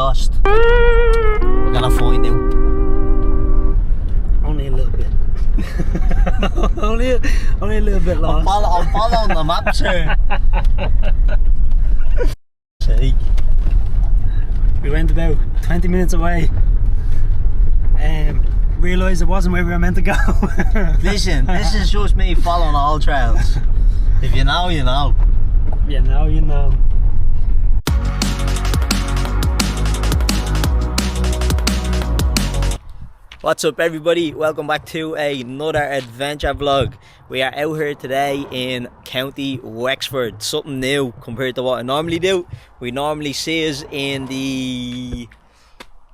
lost? We're gonna find out. Only a little bit. only a little bit lost. I'm following the maps here. See? We went about 20 minutes away. Realised it wasn't where we were meant to go. Listen, this is just me following all trails. If you know, you know. You know, you know. What's up everybody, welcome back to another adventure vlog. We are out here today in County Wexford, something new compared to what I normally do. We normally see us in the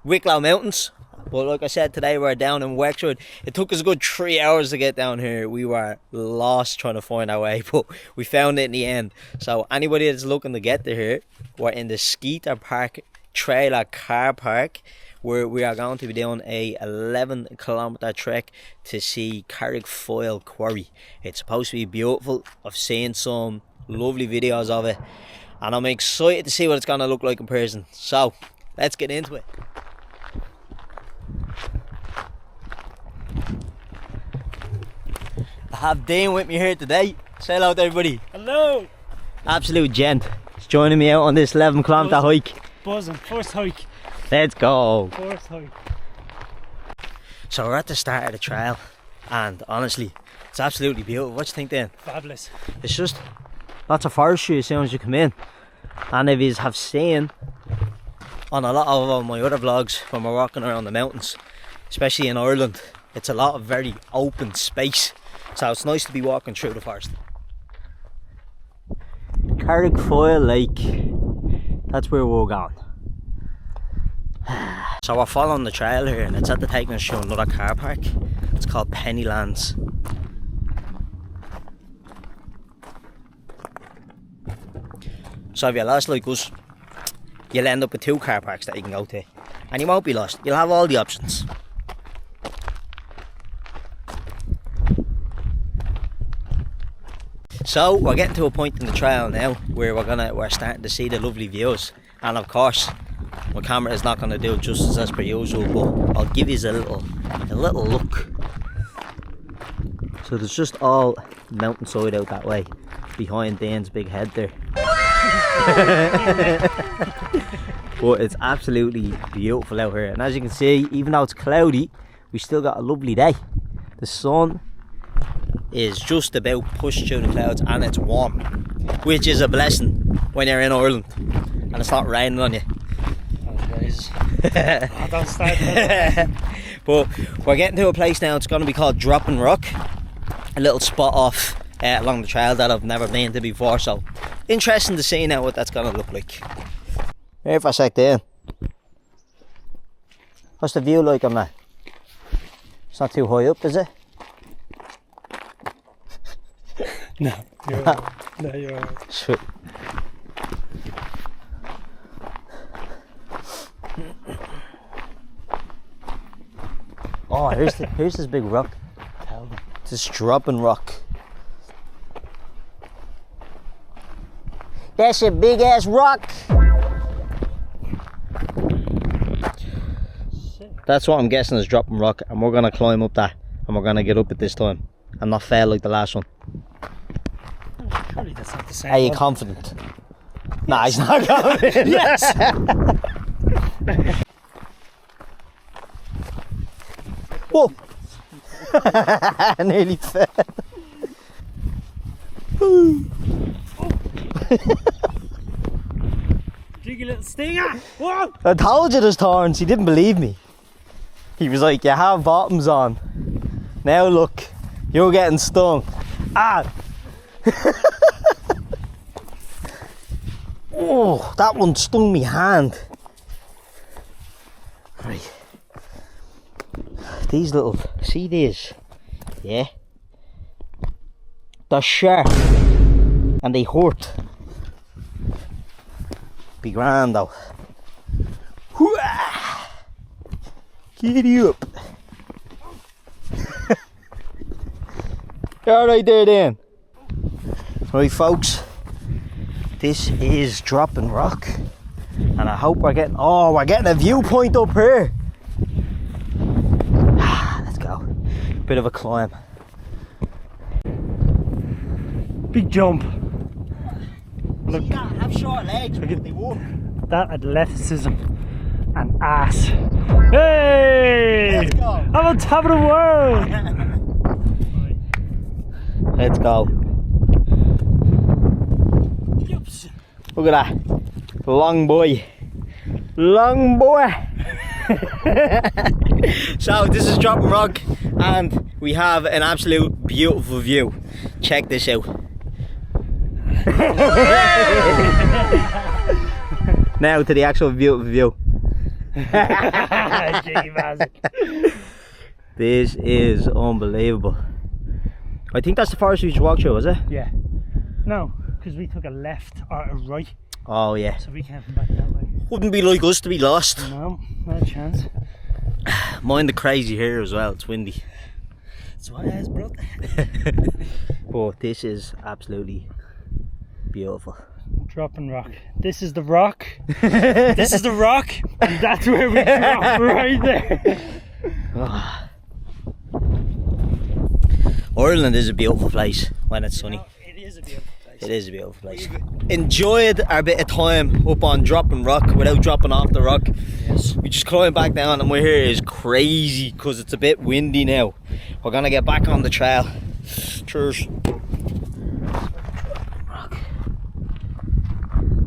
Wicklow Mountains, but like I said, today we're down in Wexford. It took us a good 3 hours to get down here. We were lost trying to find our way, but we found it in the end. So anybody that's looking to get to here, we're in the Skeeter Park trailer car park, where we are going to be doing a 11-kilometer trek to see Carrigfoyle Quarry. It's supposed to be beautiful. I've seen some lovely videos of it and I'm excited to see what it's going to look like in person. So let's get into it. I have Dean with me here today. Say hello to everybody. Hello. Absolute gent. He's joining me out on this 11-kilometer hike. Buzzing, first hike. Let's go. First hike. So we're at the start of the trail and honestly it's absolutely beautiful. What do you think then? Fabulous. It's just lots of forestry as soon as you come in, and if you have seen on a lot of my other vlogs when we're walking around the mountains, especially in Ireland, it's a lot of very open space, so it's nice to be walking through the forest. Carrigfoyle Lake, that's where we're going. So we're following the trail here and it's at the taking us to another car park. It's called Pennylands. So if you're lost like us, you'll end up with 2 car parks that you can go to. And you won't be lost, you'll have all the options. So we're getting to a point in the trail now where we're starting to see the lovely views. And of course, my camera is not going to do justice as per usual, but I'll give you a little look. So there's just all mountainside out that way, behind Dan's big head there. But it's absolutely beautiful out here, and as you can see, even though it's cloudy, we still got a lovely day. The sun is just about pushed through the clouds and it's warm, which is a blessing when you're in Ireland and it's not raining on you. I don't start that. But we're getting to a place now. It's going to be called Drooping Rock, a little spot off along the trail that I've never been to before, so interesting to see now what that's going to look like. Here for a sec there. What's the view like on that? It's not too high up, is it? No, you're alright. No, you're alright. Sweet. Oh, here's this big rock. This Drooping Rock. That's a big ass rock. That's what I'm guessing is Drooping Rock, and we're gonna climb up that, and we're gonna get up it this time, and not fail like the last one. Surely that's not the same. Are you one. confident? Yes. Nah, he's not confident. Yes. Whoa! Nearly fell. Cheeky little stinger! Whoa! I told you there's thorns, he didn't believe me. He was like, you have bottoms on. Now look, you're getting stung. Ah! Oh, that one stung me hand. Right. These little, see these? Yeah? They're sharp and they hurt. Be grand though. Giddy up. You're alright there then. Right folks, this is Drooping Rock. And I hope we're getting a viewpoint up here. Let's go. Bit of a climb. Big jump. Look, See that? Have short legs, but they work. that athleticism and ass. Hey! Let's go. I'm on top of the world! Let's go. Look at that. Long boy. Long boy. So this is Drooping Rock and we have an absolute beautiful view. Check this out. Now to the actual beautiful view. This is unbelievable. I think that's the forest we just walked through, was it? Yeah. No, because we took a left or a right, Oh yeah. so we came from back that way. Wouldn't be like us to be lost. No, not a chance. Mind the crazy here as well, it's windy. That's what it is, bro. But this is absolutely beautiful. Dropping rock. This is the rock. This is the rock, and that's where we drop right there. Ireland is a beautiful place when it's sunny. It is a beautiful place. It is a beautiful place. Enjoyed our bit of time up on Drooping Rock without dropping off the rock. Yes. We just climbed back down and we're here is crazy because it's a bit windy now. We're gonna get back on the trail. Cheers.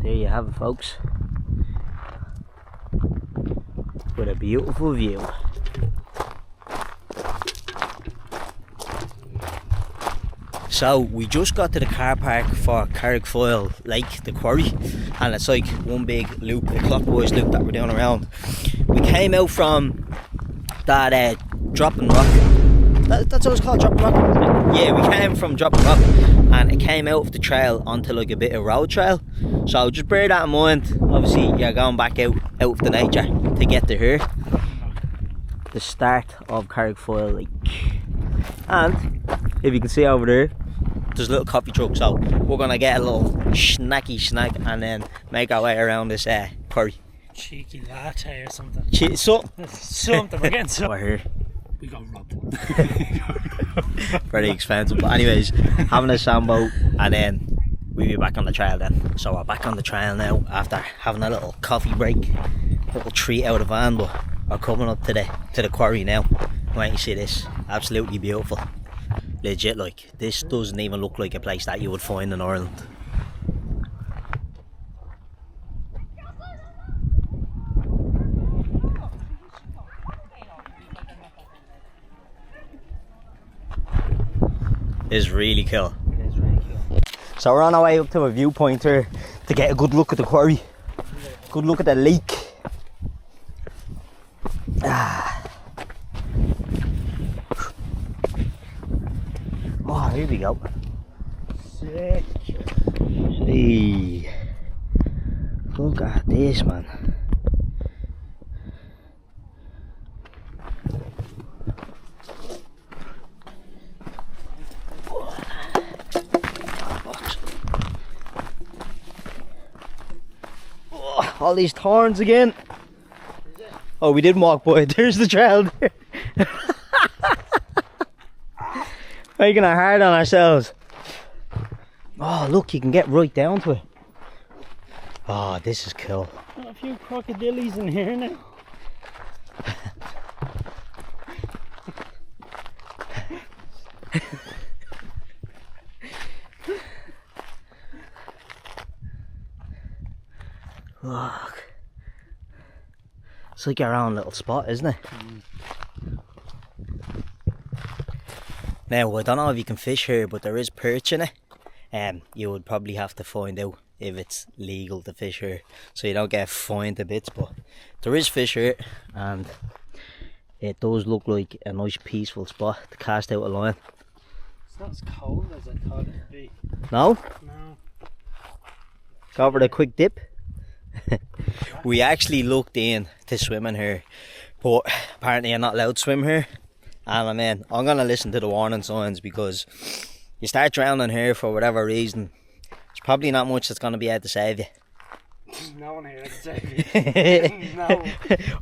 There you have it, folks. With a beautiful view. So we just got to the car park for Carrigfoyle Lake, the quarry, and it's like one big loop, a clockwise loop that we're doing around. We came out from that Drooping Rock. That's what it's called, Drooping Rock? Yeah, we came from Drooping Rock and it came out of the trail onto like a bit of road trail. So just bear that in mind. Obviously you're going back out of the nature to get to here. The start of Carrigfoyle Lake. And if you can see over there, there's a little coffee truck, so we're gonna get a little snacky snack and then make our way around this quarry. Cheeky latte or something. Something, we're getting something. We're here. We got robbed. Very expensive, but anyways, having a sambo and then we'll be back on the trail then. So we're back on the trail now after having a little coffee break, a little treat out of the van, but we're coming up to the quarry now. Wait, you see this? Absolutely beautiful. Legit, like, this doesn't even look like a place that you would find in Ireland. It's really cool. It is really cool. So we're on our way up to a viewpoint here to get a good look at the quarry. Good look at the lake. Oh, here we go. Sick. Hey, look at this, man. Oh, all these thorns again. Oh, we didn't walk by it. There's the trail there. Making it hard on ourselves. Oh, look, you can get right down to it. Oh, this is cool. Got a few crocodilies in here now. Look. It's like our own little spot, isn't it? Now, I don't know if you can fish here, but there is perch in it. You would probably have to find out if it's legal to fish here, so you don't get fined to bits, but there is fish here, and it does look like a nice peaceful spot to cast out a line. It's not as cold as I thought it would be. No? No. Go for a quick dip. We actually looked in to swim in here, but apparently you're not allowed to swim here. And I mean, I'm gonna listen to the warning signs, because you start drowning here for whatever reason, there's probably not much that's gonna be able to save you. There's no one here that's saving. No.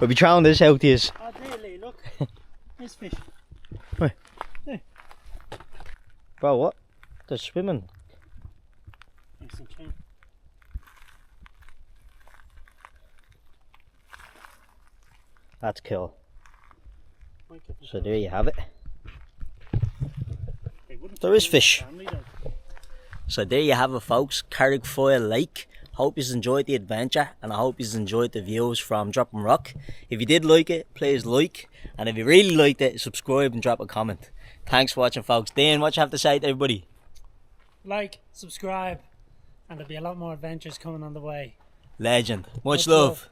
We'll be trying this out to you. Oh, there, Lee, look. There's fish. Where? There. Bro, what? They're swimming. Nice and clean. That's cool. Might get them So there you have it. They wouldn't There is find fish. family, though. So there you have it, folks. Carrigfoyle Lake. Hope you enjoyed the adventure, and I hope you enjoyed the views from Dropping Rock. If you did like it, please like, and if you really liked it, subscribe and drop a comment. Thanks for watching, folks. Dan, what you have to say to everybody? Like, subscribe, and there'll be a lot more adventures coming on the way. Legend. Much Much love. love.